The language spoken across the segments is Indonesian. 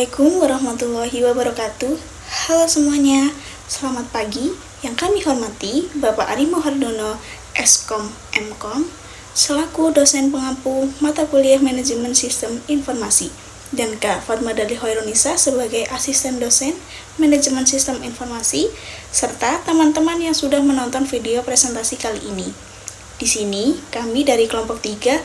Assalamualaikum warahmatullahi wabarakatuh. Halo semuanya, selamat pagi. Yang kami hormati Bapak Ari Mohardono, Eskom Mkom, selaku dosen pengampu mata kuliah Manajemen Sistem Informasi, dan Kak Fatmadali Hoirunisa sebagai asisten dosen Manajemen Sistem Informasi, serta teman-teman yang sudah menonton video presentasi kali ini. Di sini, kami dari kelompok 3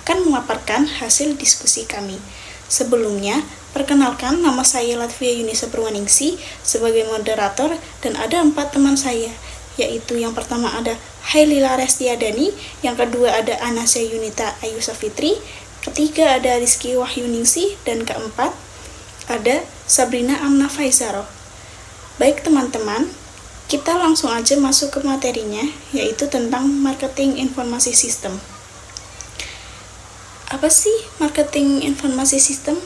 akan memaparkan hasil diskusi kami. Sebelumnya, perkenalkan, nama saya Latvia Yunisa Purwaningsi sebagai moderator, dan ada 4 teman saya, yaitu yang pertama ada Hailila Restiadani, yang kedua ada Anasya Yunita Ayu Safitri, ketiga ada Rizky Wahyuningsi, dan keempat ada Sabrina Amna Faizaro. Baik teman-teman, kita langsung aja masuk ke materinya, yaitu tentang marketing informasi sistem. Apa sih marketing informasi sistem?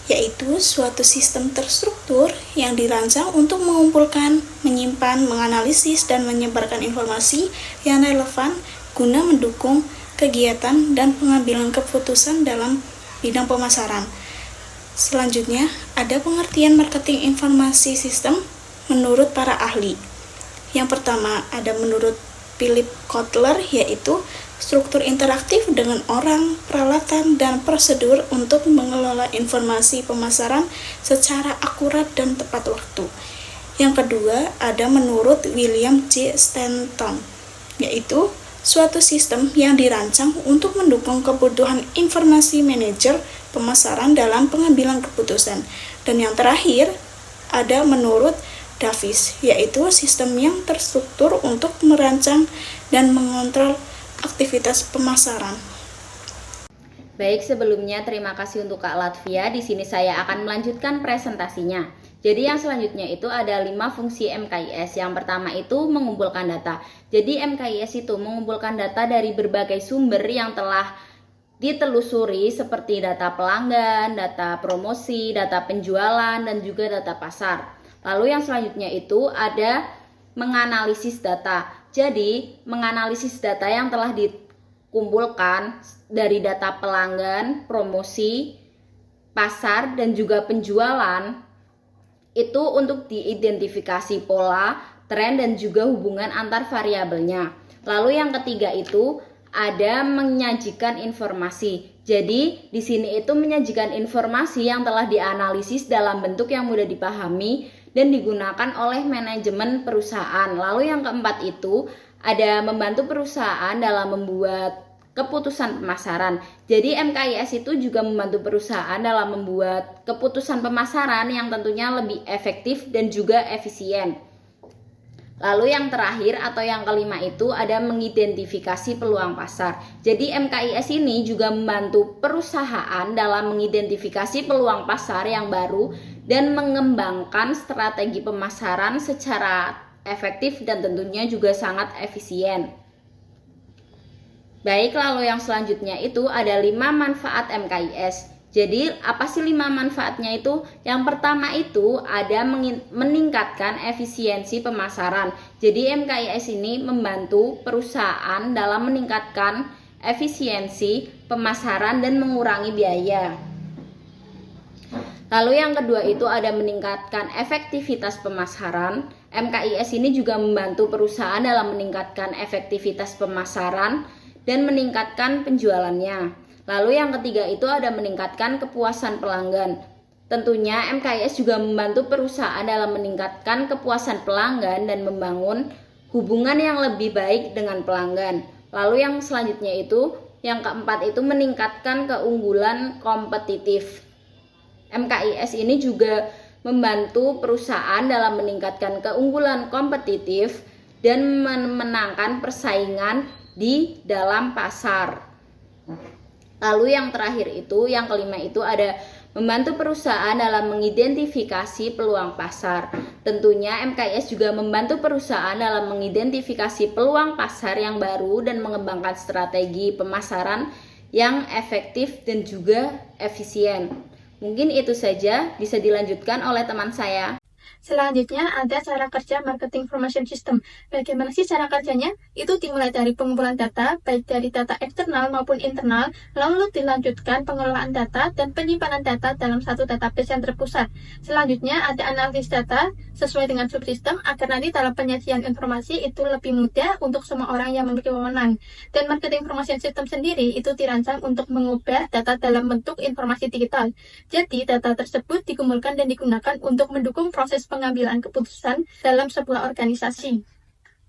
Yaitu suatu sistem terstruktur yang dirancang untuk mengumpulkan, menyimpan, menganalisis, dan menyebarkan informasi yang relevan guna mendukung kegiatan dan pengambilan keputusan dalam bidang pemasaran. Selanjutnya, ada pengertian marketing informasi sistem menurut para ahli. Yang pertama ada menurut Philip Kotler, yaitu struktur interaktif dengan orang, peralatan, dan prosedur untuk mengelola informasi pemasaran secara akurat dan tepat waktu. Yang kedua ada menurut William J. Stanton, yaitu suatu sistem yang dirancang untuk mendukung kebutuhan informasi manajer pemasaran dalam pengambilan keputusan. Dan yang terakhir ada menurut Davis, yaitu sistem yang terstruktur untuk merancang dan mengontrol aktivitas pemasaran. Baik, sebelumnya terima kasih untuk Kak Latvia. Di sini saya akan melanjutkan presentasinya. Jadi yang selanjutnya itu ada 5 fungsi MKIS. Yang pertama itu mengumpulkan data. Jadi MKIS itu mengumpulkan data dari berbagai sumber yang telah ditelusuri seperti data pelanggan, data promosi, data penjualan, dan juga data pasar. Lalu yang selanjutnya itu ada menganalisis data. Jadi, menganalisis data yang telah dikumpulkan dari data pelanggan, promosi, pasar, dan juga penjualan itu untuk diidentifikasi pola, tren, dan juga hubungan antar variabelnya. Lalu yang ketiga itu ada menyajikan informasi. Jadi, di sini itu menyajikan informasi yang telah dianalisis dalam bentuk yang mudah dipahami dan digunakan oleh manajemen perusahaan. Lalu yang keempat itu ada membantu perusahaan dalam membuat keputusan pemasaran. Jadi MKIS itu juga membantu perusahaan dalam membuat keputusan pemasaran yang tentunya lebih efektif dan juga efisien. Lalu yang terakhir atau yang kelima itu ada mengidentifikasi peluang pasar. Jadi MKIS ini juga membantu perusahaan dalam mengidentifikasi peluang pasar yang baru dan mengembangkan strategi pemasaran secara efektif dan tentunya juga sangat efisien. Baik, lalu yang selanjutnya itu ada 5 manfaat MKIS. Jadi apa sih 5 manfaatnya itu? Yang pertama itu ada meningkatkan efisiensi pemasaran. Jadi MKIS ini membantu perusahaan dalam meningkatkan efisiensi pemasaran dan mengurangi biaya. Lalu yang kedua itu ada meningkatkan efektivitas pemasaran. MKIS ini juga membantu perusahaan dalam meningkatkan efektivitas pemasaran dan meningkatkan penjualannya. Lalu yang ketiga itu ada meningkatkan kepuasan pelanggan. Tentunya MKIS juga membantu perusahaan dalam meningkatkan kepuasan pelanggan dan membangun hubungan yang lebih baik dengan pelanggan. Lalu yang selanjutnya itu, yang keempat itu meningkatkan keunggulan kompetitif. MKIS ini juga membantu perusahaan dalam meningkatkan keunggulan kompetitif dan memenangkan persaingan di dalam pasar. Lalu yang terakhir itu, yang kelima itu ada membantu perusahaan dalam mengidentifikasi peluang pasar. Tentunya MKIS juga membantu perusahaan dalam mengidentifikasi peluang pasar yang baru dan mengembangkan strategi pemasaran yang efektif dan juga efisien. Mungkin itu saja, bisa dilanjutkan oleh teman saya. Selanjutnya ada cara kerja Marketing Information System. Bagaimana sih cara kerjanya? Itu dimulai dari pengumpulan data, baik dari data eksternal maupun internal, lalu dilanjutkan pengelolaan data dan penyimpanan data dalam satu database yang terpusat. Selanjutnya ada analisis data sesuai dengan subsistem agar nanti dalam penyajian informasi itu lebih mudah untuk semua orang yang memiliki wewenang. Dan Marketing Information System sendiri itu dirancang untuk mengubah data dalam bentuk informasi digital. Jadi data tersebut dikumpulkan dan digunakan untuk mendukung proses pengambilan keputusan dalam sebuah organisasi.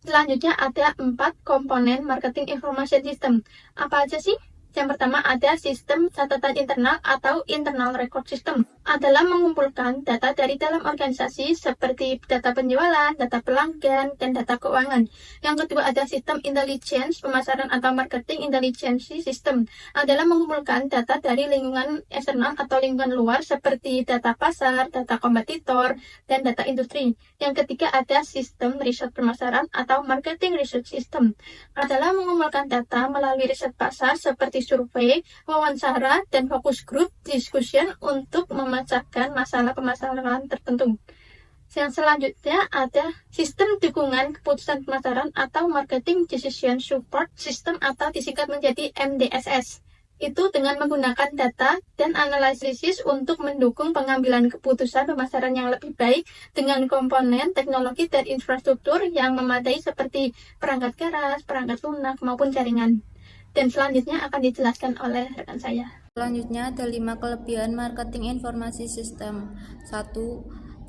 Selanjutnya ada 4 komponen Marketing Information System. Apa aja sih? Yang pertama ada sistem catatan internal atau internal record system. Adalah mengumpulkan data dari dalam organisasi seperti data penjualan, data pelanggan, dan data keuangan. Yang kedua ada sistem intelligence pemasaran atau marketing intelligence system. Adalah mengumpulkan data dari lingkungan eksternal atau lingkungan luar seperti data pasar, data kompetitor, dan data industri. Yang ketiga ada sistem riset pemasaran atau marketing research system. Adalah mengumpulkan data melalui riset pasar seperti survei, wawancara, dan focus group discussion untuk memecahkan masalah pemasaran tertentu. Yang selanjutnya ada sistem dukungan keputusan pemasaran atau marketing decision support system atau disingkat menjadi MDSS. Itu dengan menggunakan data dan analisis untuk mendukung pengambilan keputusan pemasaran yang lebih baik dengan komponen teknologi dan infrastruktur yang memadai seperti perangkat keras, perangkat lunak, maupun jaringan. Dan selanjutnya akan dijelaskan oleh rekan saya. Selanjutnya ada 5 kelebihan marketing informasi sistem. 1.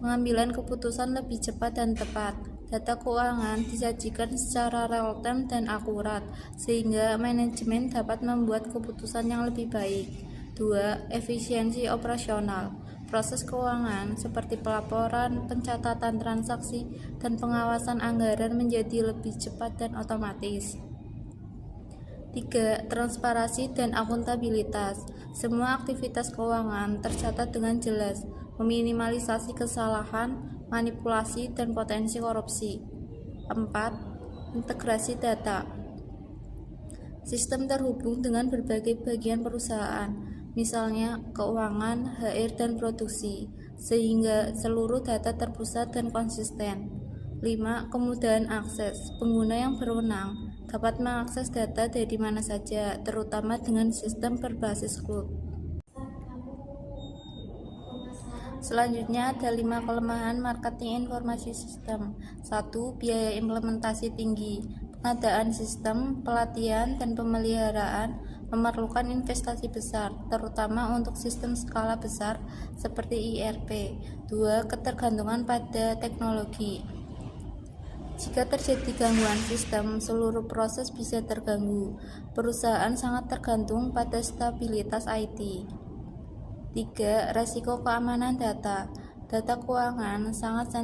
Pengambilan keputusan lebih cepat dan tepat. Data keuangan disajikan secara real-time dan akurat, sehingga manajemen dapat membuat keputusan yang lebih baik. 2. Efisiensi operasional. Proses keuangan seperti pelaporan, pencatatan transaksi, dan pengawasan anggaran menjadi lebih cepat dan otomatis. 3. Transparansi dan akuntabilitas. Semua aktivitas keuangan tercatat dengan jelas, meminimalisasi kesalahan, manipulasi, dan potensi korupsi. 4. Integrasi data. Sistem terhubung dengan berbagai bagian perusahaan, misalnya keuangan, HR, dan produksi, sehingga seluruh data terpusat dan konsisten. 5. Kemudahan akses. Pengguna yang berwenang dapat mengakses data dari mana saja, terutama dengan sistem berbasis cloud. Selanjutnya ada 5 kelemahan marketing informasi sistem. 1. Biaya implementasi tinggi. Pengadaan sistem, pelatihan, dan pemeliharaan memerlukan investasi besar, terutama untuk sistem skala besar seperti ERP. 2. Ketergantungan pada teknologi. Jika terjadi gangguan sistem, seluruh proses bisa terganggu. Perusahaan sangat tergantung pada stabilitas IT. 3. Resiko keamanan data. Data keuangan sangat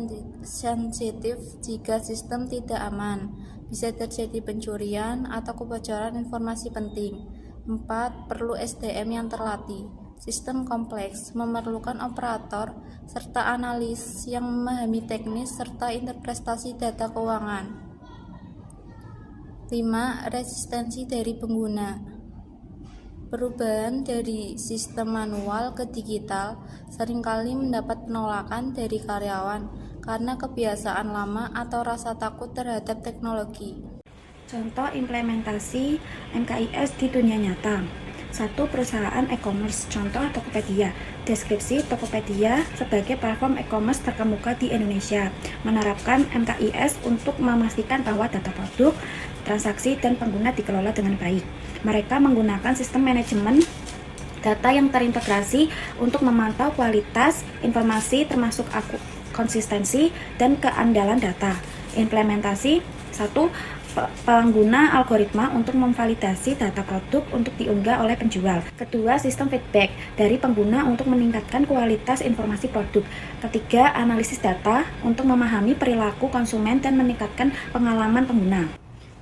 sensitif jika sistem tidak aman. Bisa terjadi pencurian atau kebocoran informasi penting. 4. Perlu SDM yang terlatih. Sistem kompleks memerlukan operator serta analis yang memahami teknis serta interpretasi data keuangan. 5. Resistensi dari pengguna. Perubahan dari sistem manual ke digital seringkali mendapat penolakan dari karyawan karena kebiasaan lama atau rasa takut terhadap teknologi. Contoh implementasi MKIS di dunia nyata. 1. Perusahaan e-commerce, contoh Tokopedia. Deskripsi Tokopedia sebagai platform e-commerce terkemuka di Indonesia, menerapkan MKIS untuk memastikan bahwa data produk, transaksi, dan pengguna dikelola dengan baik. Mereka menggunakan sistem manajemen data yang terintegrasi untuk memantau kualitas informasi termasuk konsistensi dan keandalan data. Implementasi 1. Pengguna algoritma untuk memvalidasi data produk untuk diunggah oleh penjual. Kedua, sistem feedback dari pengguna untuk meningkatkan kualitas informasi produk. Ketiga, analisis data untuk memahami perilaku konsumen dan meningkatkan pengalaman pengguna.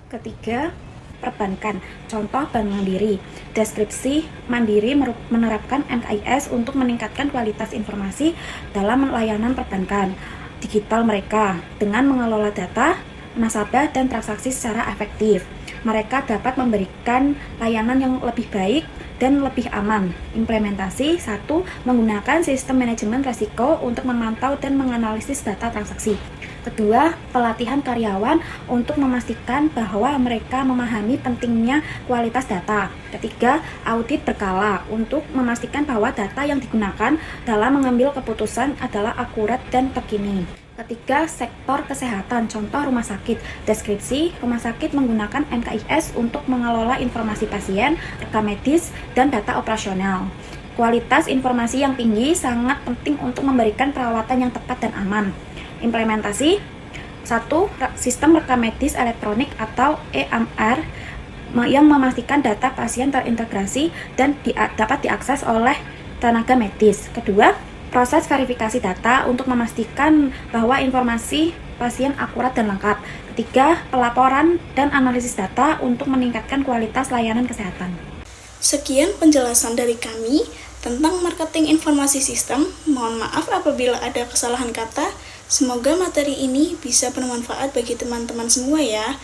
Ketiga, perbankan, contoh Bank Mandiri. Deskripsi Mandiri menerapkan MKIS untuk meningkatkan kualitas informasi dalam layanan perbankan digital mereka dengan mengelola data nasabah dan transaksi secara efektif. Mereka dapat memberikan layanan yang lebih baik dan lebih aman. Implementasi 1. Menggunakan sistem manajemen risiko untuk memantau dan menganalisis data transaksi. Kedua, pelatihan karyawan untuk memastikan bahwa mereka memahami pentingnya kualitas data. Ketiga, audit berkala untuk memastikan bahwa data yang digunakan dalam mengambil keputusan adalah akurat dan terkini. Ketiga, sektor kesehatan, contoh rumah sakit. Deskripsi, rumah sakit menggunakan MKIS untuk mengelola informasi pasien, rekam medis, dan data operasional. Kualitas informasi yang tinggi sangat penting untuk memberikan perawatan yang tepat dan aman. Implementasi 1. Sistem rekam medis elektronik atau EMR yang memastikan data pasien terintegrasi dan dapat diakses oleh tenaga medis. Kedua, proses verifikasi data untuk memastikan bahwa informasi pasien akurat dan lengkap. Ketiga, pelaporan dan analisis data untuk meningkatkan kualitas layanan kesehatan. Sekian penjelasan dari kami tentang marketing informasi sistem. Mohon maaf apabila ada kesalahan kata. Semoga materi ini bisa bermanfaat bagi teman-teman semua ya.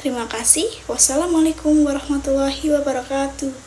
Terima kasih. Wassalamualaikum warahmatullahi wabarakatuh.